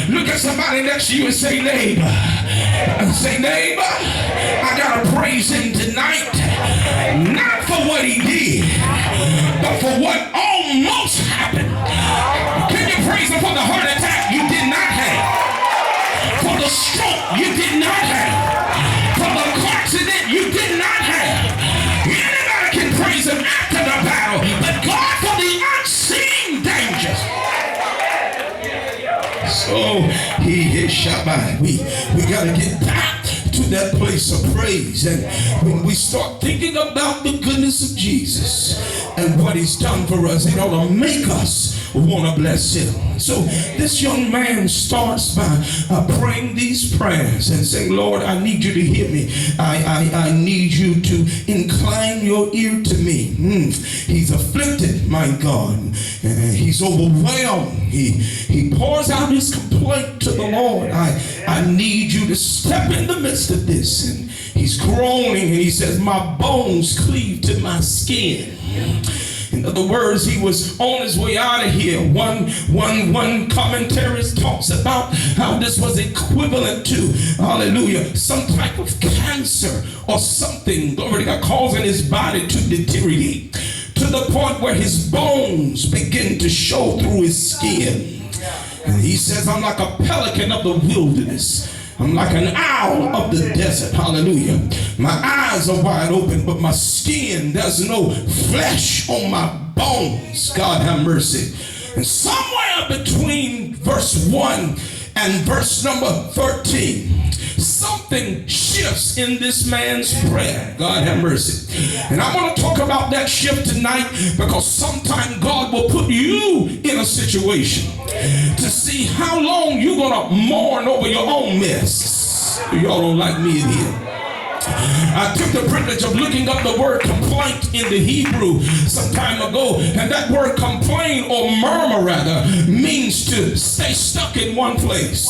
Look at somebody next to you and say, neighbor. Say, neighbor, I got to praise him tonight. Not for what he did, but for what almost happened. Can you praise him for the heart attack you did not have? For the stroke you did not have? For the car accident you did not have? Anybody can praise him after the battle, but God for the unseen dangers. So he is Shabbat. We got to get back to that place of praise. And when we start thinking about the goodness of Jesus and what he's done for us, it ought to make us want to bless him. So this young man starts by praying these prayers and saying, Lord, I need you to hear me. I need you to incline your ear to me. He's afflicted, my God. He's overwhelmed. He pours out his complaint to the Lord. I need you to step in the midst of this. And he's groaning and he says, my bones cleave to my skin. In other words, he was on his way out of here. One commentarist talks about how this was equivalent to, hallelujah, some type of cancer or something, glory to God, causing his body to deteriorate to the point where his bones begin to show through his skin. And he says, I'm like a pelican of the wilderness. I'm like an owl of the desert. Hallelujah. My eyes are wide open, but my skin, there's no flesh on my bones. God have mercy. And somewhere between verse 1 and verse number 13, something shifts in this man's prayer. God have mercy. And I want to talk about that shift tonight, because sometimes God will put you in a situation to see how long you're going to mourn over your own mess. Y'all don't like me in here. I took the privilege of looking up the word complaint in the Hebrew some time ago, and that word complain, or murmur rather, means to stay stuck in one place.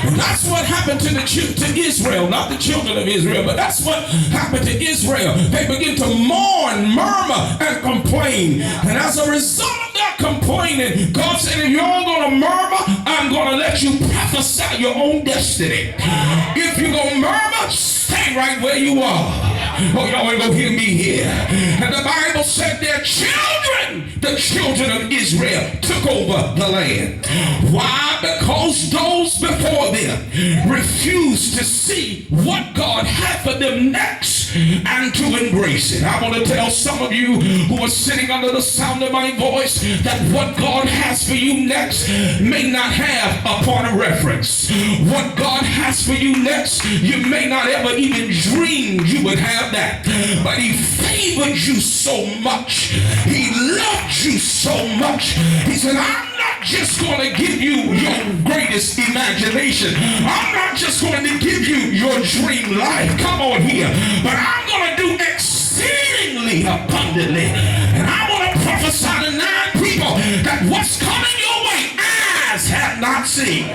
And that's what happened to Israel, not the children of Israel, but that's what happened to Israel. They begin to mourn, murmur, and complain. And as a result of that complaining, God said, if you're all going to murmur, I'm going to let you prophesy your own destiny. If you're going to murmur, stay right where you are. Oh, y'all ain't gonna hear me here. And the Bible said their children, the children of Israel, took over the land. Why? Because those before them refused to see what God had for them next and to embrace it. I want to tell some of you who are sitting under the sound of my voice that what God has for you next may not have a point of reference. What God has for you next, you may not ever even dream you would have that. But he favored you so much. He loved you so much. He said, I'm not just going to give you your greatest imagination. I'm not just going to give you your dream life. Come on here. But I'm going to do exceedingly abundantly. And I want to prophesy to 9 people that what's coming your way, eyes have not seen.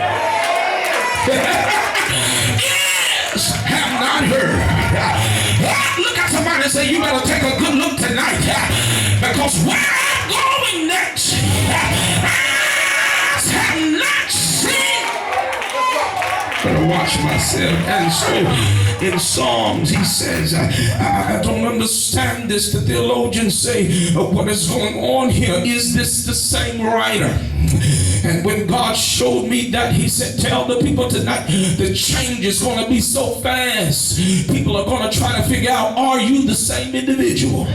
Ears have not heard. Look at somebody and say, you better take a good look tonight, because where I'm going next, eyes have not seen. Better watch myself. And so in Psalms he says, I don't understand this. The theologians say, what is going on here? Is this the same writer? And when God showed me that, he said, tell the people tonight, the change is going to be so fast. People are going to try to figure out, are you the same individual?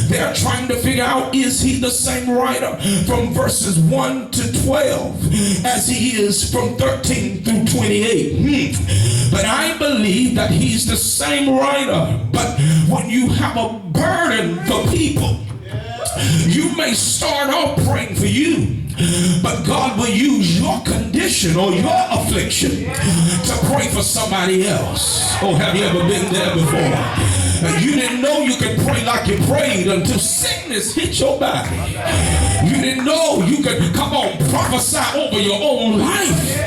They're trying to figure out, is he the same writer from verses 1 to 12 as he is from 13 through 28? But I believe that he's the same writer. But when you have a burden for people, you may start off praying for you, but God will use your condition or your affliction to pray for somebody else. Oh, have you ever been there before? You didn't know you could pray like you prayed until sickness hit your body. You didn't know you could, come on, prophesy over your own life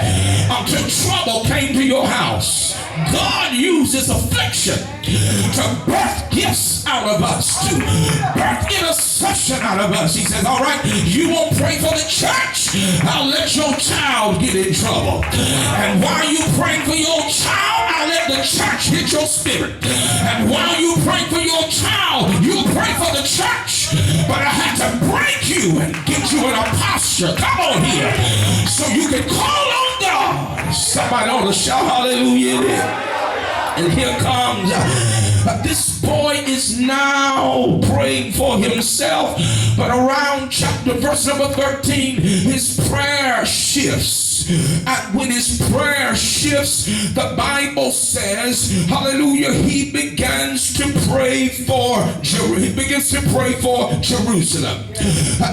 until trouble came to your house. God uses affliction to birth gifts out of us, to birth intercession out of us. He says, all right, you won't pray for the church, church let your child get in trouble. And while you praying for your child, I let the church hit your spirit. And while you pray for your child, you pray for the church. But I had to break you and get you in a posture, come on here, so you can call on God. Somebody ought to shout hallelujah. And here comes, this boy is now praying for himself, but around verse number 13, his prayer shifts. And when his prayer shifts, the Bible says, hallelujah, he begins to pray for Jerusalem.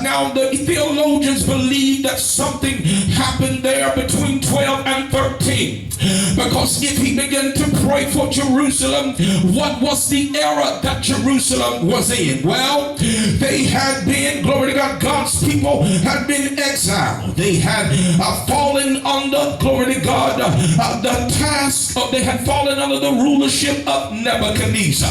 Now the theologians believe that something happened there between 12 and 13. Because if he began to pray for Jerusalem, what was the era that Jerusalem was in? Well, they had been, glory to God, God's people had been exiled. They had fallen under, glory to God, the task of, they had fallen under the rulership of Nebuchadnezzar.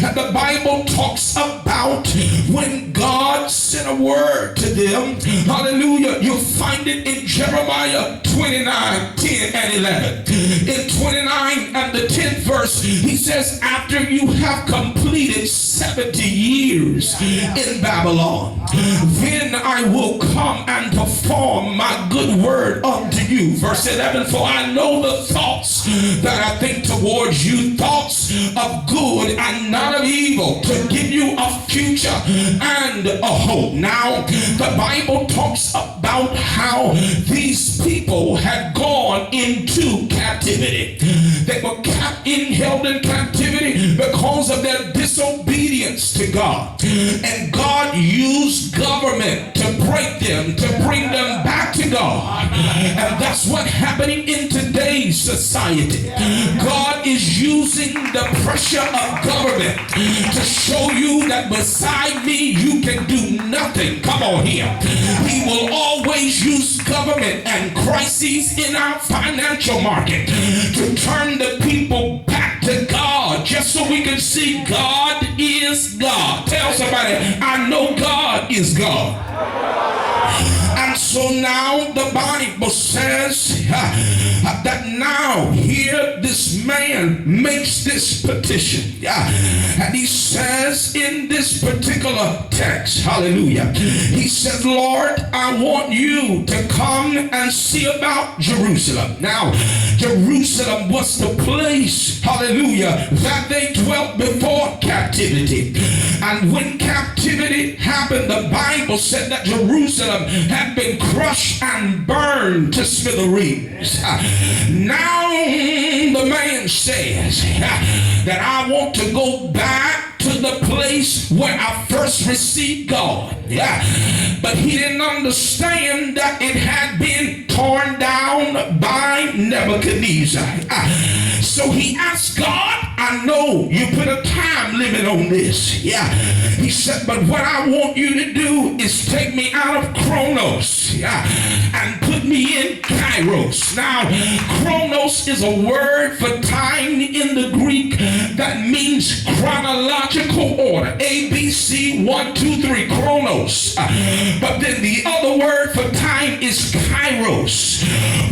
And the Bible talks about when God sent a word to them, hallelujah. You'll find it in Jeremiah 29, 10 and 11. In 29 and the 10th verse, he says, after you have completed 70 years in Babylon, then I will come and perform my good word unto you. Verse 11, for I know the thoughts that I think towards you, thoughts of good and not of evil, to give you a future and a hope. Now, the Bible talks about how these people had gone into captivity. They were held in captivity because of their disobedience to God. And God used government to break them, to bring them back to God. And that's what's happening in today's society. God is using the pressure of government to show you that beside me you can do nothing. Come on here. He will always use government and crises in our financial market to turn the people back to God, just so we can see God is God. Tell somebody, I know God is God. And so now the Bible says that now here this man makes this petition. And he says in this particular text, hallelujah, he said, Lord, I want you to come and see about Jerusalem. Now, Jerusalem was the place, hallelujah, that they dwelt before captivity. And when captivity happened, the Bible said that Jerusalem had been crushed and burned to smithereens. Now the man says that I want to go back to the place where I first received God. But he didn't understand that it had been torn down by Nebuchadnezzar. So he asked God, I know you put a time limit on this. He said, but what I want you to do is take me out of Chronos and put me in Kairos. Now, Chronos is a word for time in the Greek that means chronological order. A, B, C, 1, 2, 3, Chronos. But then the other word for time is Kairos,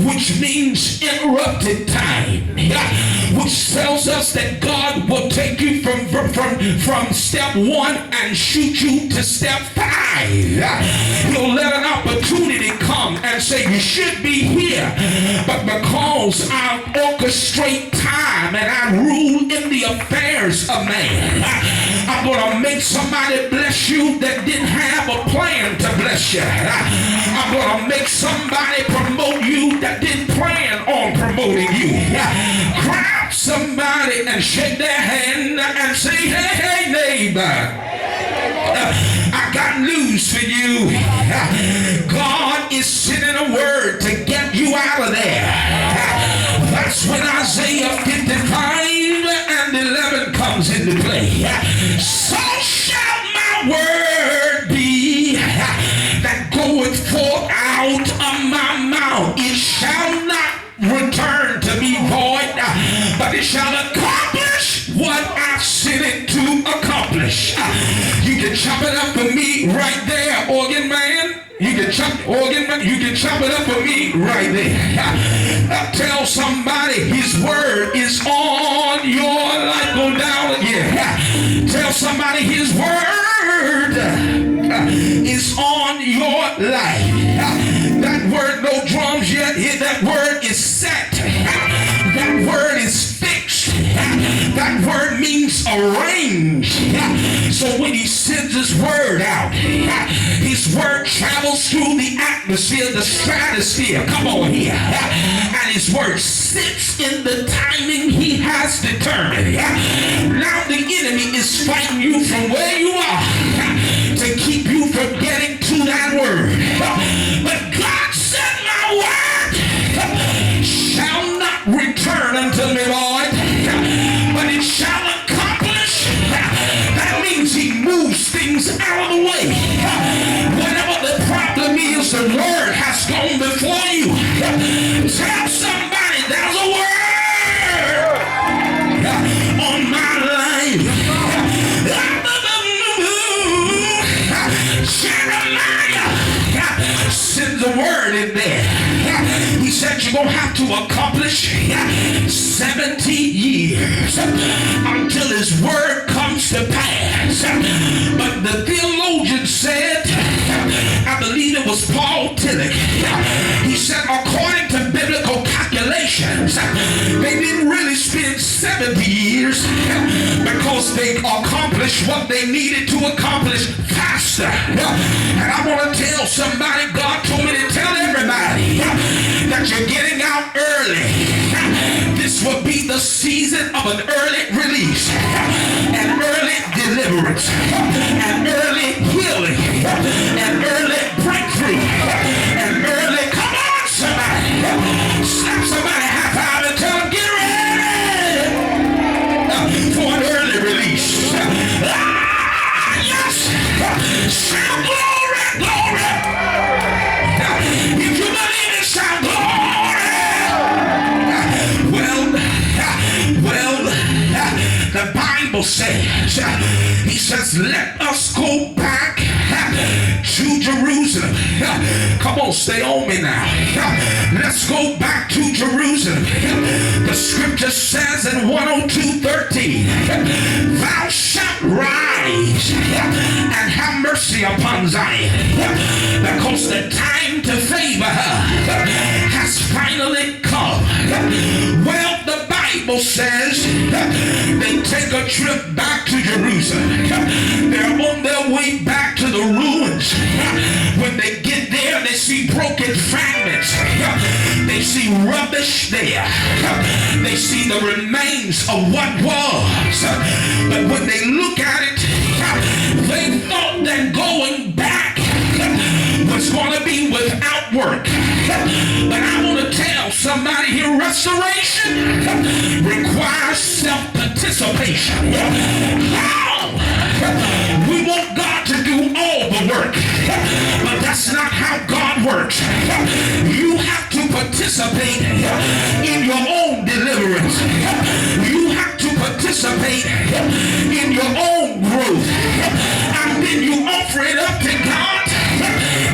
which means interrupted time, which tells us that God will take you from step 1 and shoot you to step 5. He'll let an opportunity come and say you should be here, but because I orchestrate time and I rule in the affairs of man, I'm going to make somebody bless you that didn't have a plan to bless you. I'm going to make somebody promote you that didn't plan on promoting you. Grab somebody and shake their hand and say, hey, neighbor, I got news for you. God is sending a word to get you out of there. That's when Isaiah 55 and 11 comes into play. So shall my word be that goeth forth out of my mouth. It shall not return to me void, but it shall accomplish what I sent it to accomplish. You can chop it up for me right there, organ man. You can can chop organ, you can chop it up for me right there. Tell somebody his word is on your life. Go down again. Tell somebody his word is on your life. That word, no drums yet. That word is set. That word is fixed. That word means arranged. So when he sends his word out, his word travels through the atmosphere, the stratosphere. Come on here. And his word sits in the timing he has determined. Now the enemy is fighting you from where you are to keep you from getting to that word. But God said, my word shall not return unto me void, but it shall accomplish. That means he moves things out of the way. Whatever the problem is, the word has gone before you. Tell somebody there's a word on my life. Jeremiah sends a word in there. He said you're going to have to accomplish 70 years until his word comes to pass. But the theologian said, I believe it was Paul Tillich, he said according to biblical calculations, they didn't really spend 70 years because they accomplished what they needed to accomplish faster. And I want to tell somebody, God told me to tell everybody that you're getting out early. This will be the season of an early release, an early deliverance, an early healing, an early breakthrough, an early, come on somebody, slap somebody high five and tell them get ready for an early release. Yes, shout glory, glory. If you believe it, shout glory. Well, the Bible says, he says, let us go back to Jerusalem. Come on, stay on me now. Let's go back to Jerusalem. The scripture says in 102:13, thou shalt rise and have mercy upon Zion, because the time to favor her has finally come. Well, the Bible says they take a trip back to Jerusalem. They're on their way back to the ruins. When they get there, they see broken fragments. They see rubbish there. They see the remains of what was. But when they look at it, they thought that going back was going to be without work. But I want to tell somebody here, restoration requires self-participation. We want God to do all the work, but that's not how God works. You have to participate in your own deliverance. You have to participate in your own growth. And then you offer it up to God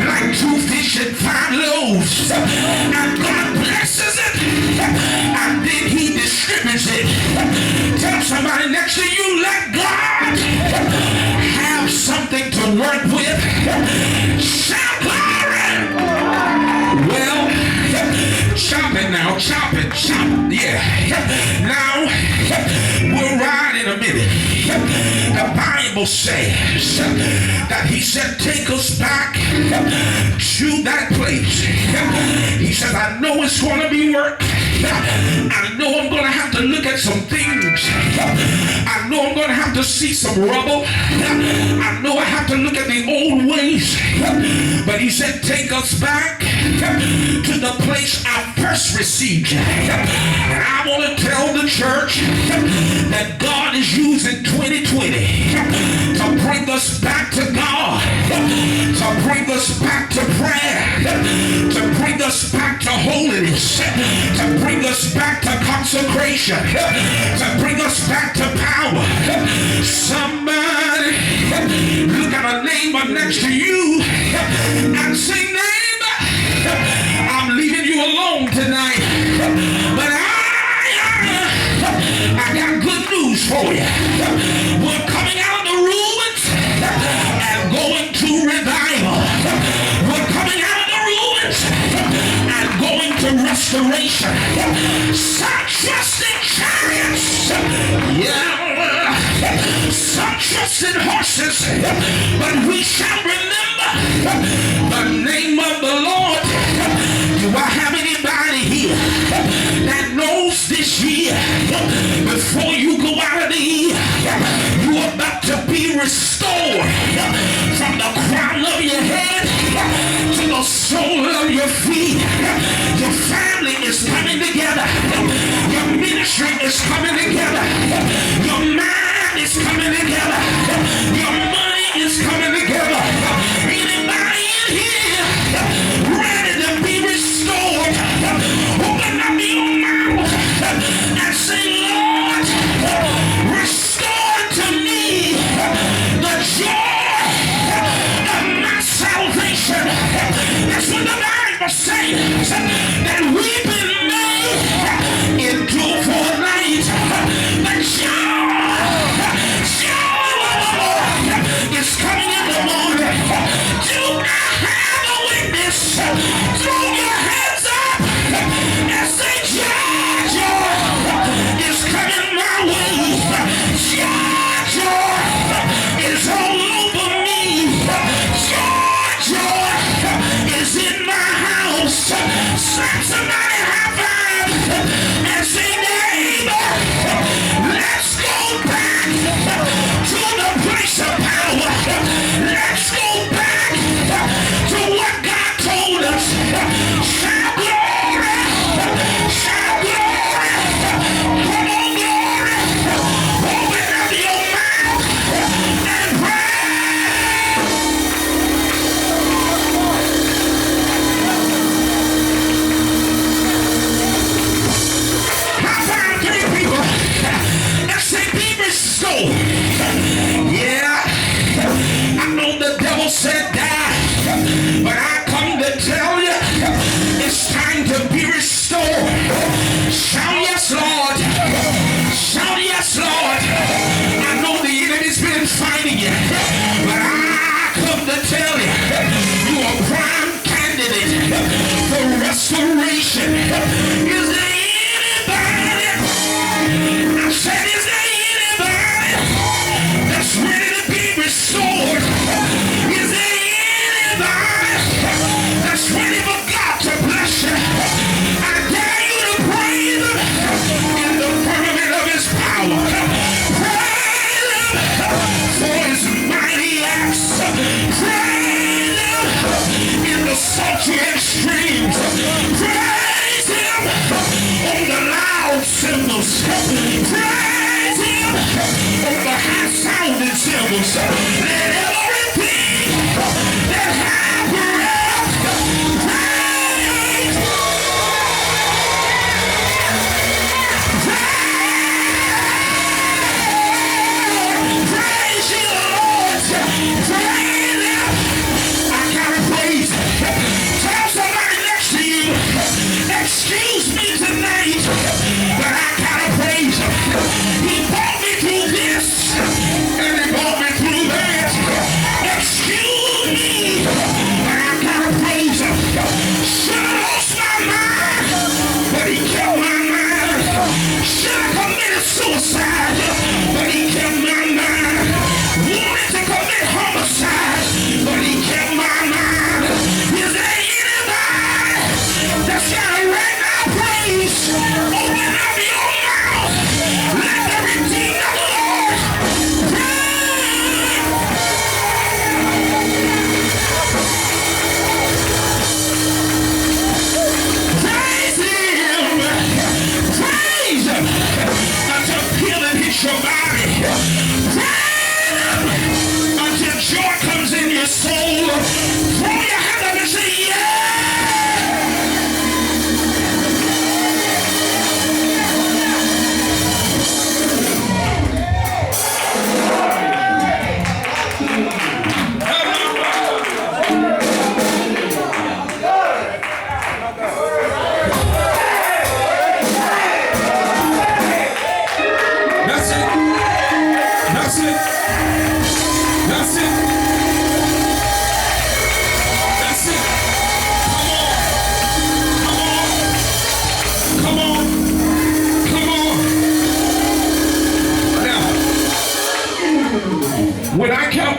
like 2 fish and 5 loaves. And God blesses it. And then he distributes it. Tell somebody next to you, let God have something to work with. Shout glory. Well, chop it now, chop it, chop, yeah. Now, we'll ride in a minute. The Bible says that he said, take us back to that place. He said, I know it's going to be work. I know I'm going to have to look at some things. I know I'm going to have to see some rubble. I know I have to look at the old ways. But he said, take us back to the place I first received you. And I want to tell the church that God is using 2020 to bring us back to God, to bring us back to prayer, to bring us back to holiness, to bring us back to consecration, to bring us back to power. Somebody look at a neighbor next to you and say, neighbor, I'm leaving you alone tonight, but I got good news for you. We're coming out of the ruins and going to revival. We're coming out of the ruins and going to restoration. Stop trusting chariots. Yeah. Some trust in horses, but we shall remember the name of the Lord. Do I have anybody here that knows this year, before you go out of the year, you're about to be restored from the crown of your head to the sole of your feet? Your family is coming together. Your ministry is coming together. Your mind is coming together. Your money is coming together. Anybody in here ready to be restored? Open up your mouth and say, Lord, restore to me the joy of my salvation. That's what the Bible says, that we've been made into for a night. But joy is coming in the morning. Do not have a witness. Throw your hands up and say, joy is coming my way. Joy is all over me. Joy is in my house. Slap somebody high five and say, neighbor, let's go back to the place of power. Let's go back to what God told us. Shout glory! Shout glory! Come on, glory! Open up your mouth and pray! High five three people and say, be restored. Yeah, I know the devil said die, but I come to tell you, it's time to be restored. Shout yes, Lord. Shout yes, Lord. I know the enemy's been fighting you, but I come to tell you, you are a prime candidate for restoration. Is there anybody? I said, is there anybody that's ready to be restored? Is there anybody that's ready for God to bless you? I dare you to praise Him in the firmament of His power. Praise Him for His mighty acts. Praise Him in the sultry extremes. Praise Him on the loud cymbals. Praise Him on the high-sounding cymbals. Let everything that have breath praise. Praise you, Lord. Praise Him. I gotta praise Him. Tell somebody next to you,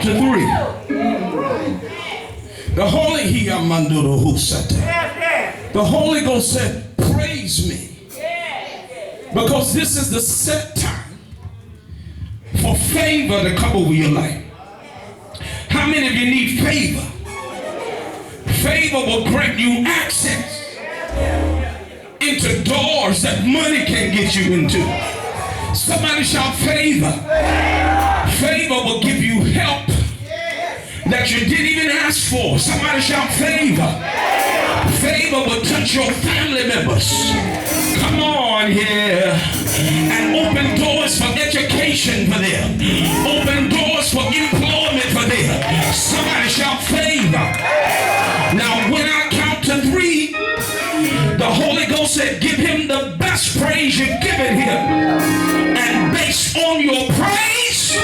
to 3, the Holy Ghost said, praise me, because this is the set time for favor to come over your life. How many of you need favor? Favor will grant you access into doors that money can't get you into. Somebody shout favor. Favor will give you help that you didn't even ask for. Somebody shout favor. Favor will touch your family members. Come on here. And open doors for education for them. Open doors for employment for them. Somebody shout favor. Now when I count to 3, the Holy Ghost said, give him the best praise you've given him. And based on your praise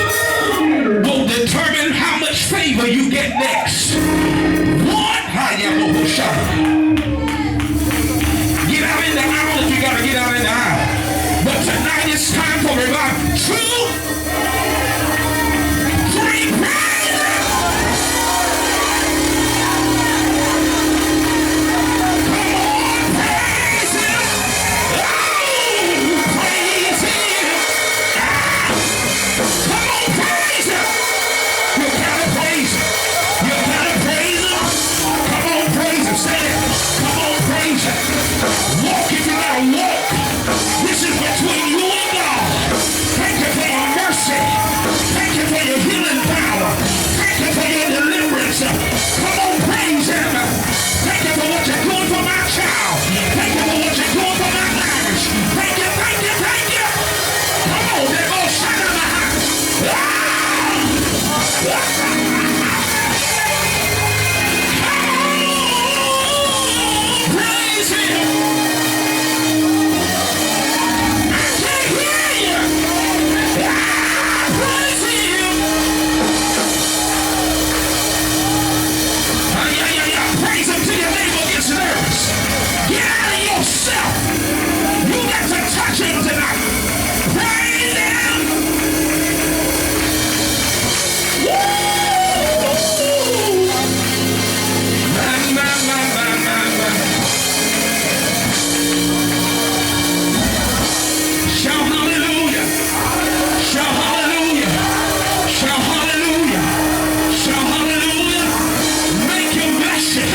will determine how much favor you get next. 1, get out in the aisle if you got to get out in the aisle. But tonight it's time for revival. 2, 3, praise him. Come on, praise him. Oh, praise him. Come on, praise him. You gotta praise him. You gotta praise him. Come on, praise him. Say it. Come on, praise him. Walk if you gotta walk. This is between you and God. Thank you for your mercy. Thank you for your healing power. Thank you for your deliverance. Come on, praise him. Thank you for what you're doing for my child. Thank you for what you're doing for my marriage. Thank you, thank you, thank you. Come on, they're going to shine in my house. Praise him. Praise him till your neighbor gets nervous. Get out of yourself. You got to touch him tonight. Praise him. Woo! Shout hallelujah. Shout hallelujah. Shout hallelujah. Shout hallelujah. Make him bless you.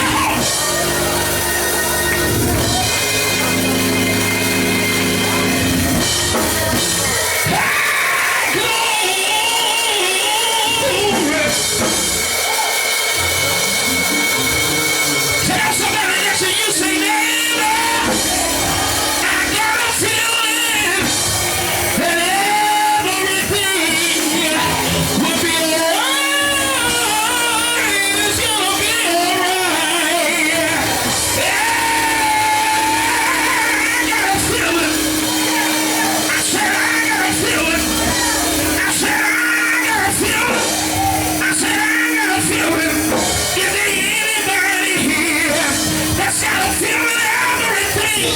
Tell somebody next to you, say, neighbor, I got a feeling that everything will be alright. It's gonna be alright. I got a feeling. I said I got a feeling. I said I got a feeling. I said I got a feeling. Is there anybody here that's got a feeling of everything?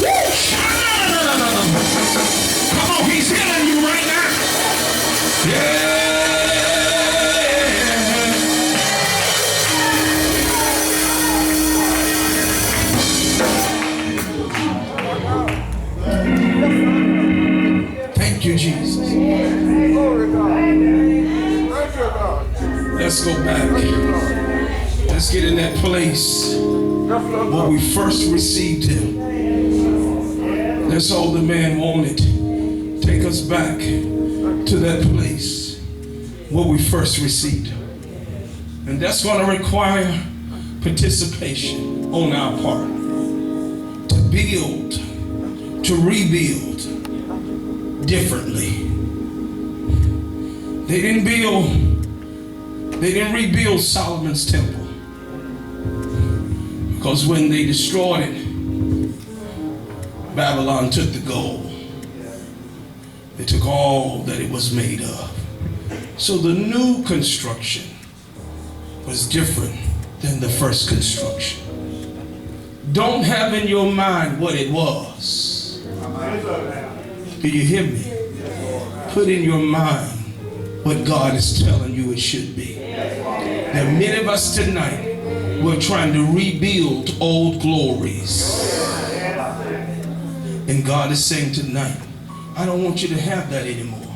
Woo! Come on, he's healing you right now. Yeah. Thank you, Jesus. Let's go back. Let's get in that place where we first received him. That's all the man wanted. Take us back to that place where we first received him. And that's going to require participation on our part to build, to rebuild differently. They didn't rebuild Solomon's temple, because when they destroyed it, Babylon took the gold. They took all that it was made of. So the new construction was different than the first construction. Don't have in your mind what it was. Do you hear me? Put in your mind what God is telling you it should be. There are many of us tonight, we're trying to rebuild old glories. And God is saying tonight, I don't want you to have that anymore.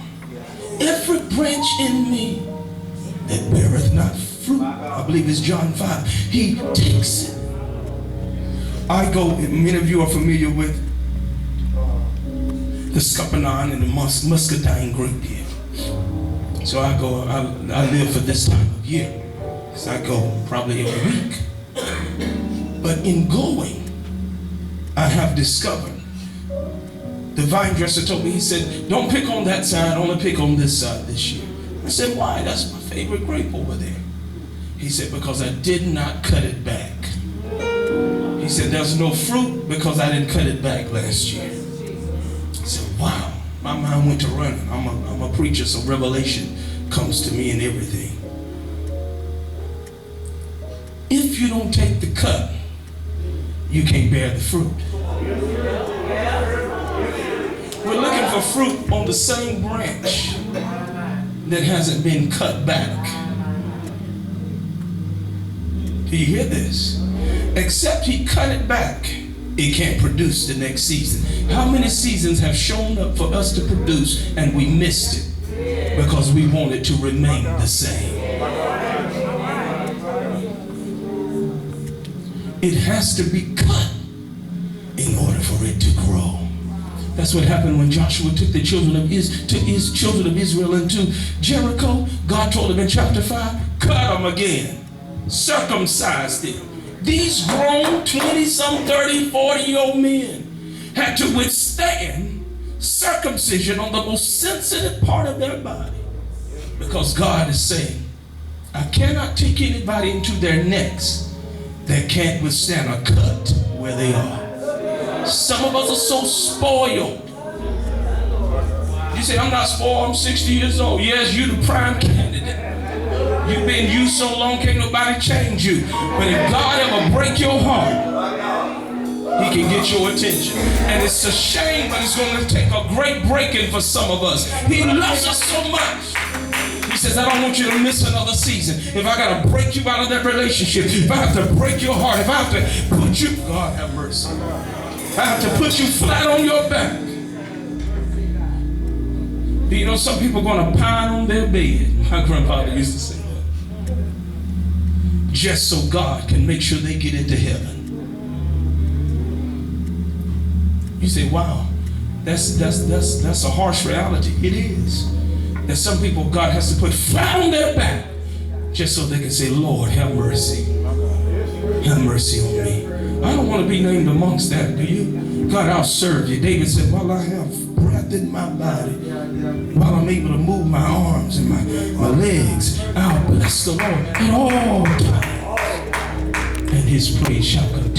Every branch in me that beareth not fruit, I believe it's John 5, he takes it. I go, many of you are familiar with the scuppernong and the muscadine grape here. So I go, I live for this time of year. So I go probably every week. But in going, I have discovered, the vine dresser told me, he said, don't pick on that side, only pick on this side this year. I said, why? That's my favorite grape over there. He said, because I did not cut it back. He said, there's no fruit because I didn't cut it back last year. I said, wow. My mind went to running. I'm a preacher, so revelation comes to me in everything. If you don't take the cut, you can't bear the fruit. We're looking for fruit on the same branch that hasn't been cut back. Do you hear this? Except he cut it back, it can't produce the next season. How many seasons have shown up for us to produce and we missed it because we want it to remain the same? It has to be cut in order for it to grow. That's what happened when Joshua took the children of Israel into Jericho. God told him in chapter 5, cut them again, circumcise them. These grown 20-some, 30, 40-year-old men had to withstand circumcision on the most sensitive part of their body. Because God is saying, I cannot take anybody into their necks that can't withstand a cut where they are. Some of us are so spoiled. You say, I'm not spoiled, I'm 60 years old. Yes, you're the prime candidate. You've been used so long, can't nobody change you. But if God ever break your heart, he can get your attention. And it's a shame, but it's going to take a great breaking for some of us. He loves us so much. He says, I don't want you to miss another season. If I got to break you out of that relationship, if I have to break your heart, if I have to put you, God have mercy. I have to put you flat on your back. You know, some people are going to pine on their bed. My grandfather used to say that. Just so God can make sure they get into heaven. You say, wow, that's a harsh reality. It is. That some people God has to put flat on their back just so they can say, Lord, have mercy. Have mercy on me. I don't want to be named amongst that, do you? God, I'll serve you. David said, while I have breath in my body, while I'm able to move my arms and my legs, I'll bless the Lord at all times. And his praise shall continue.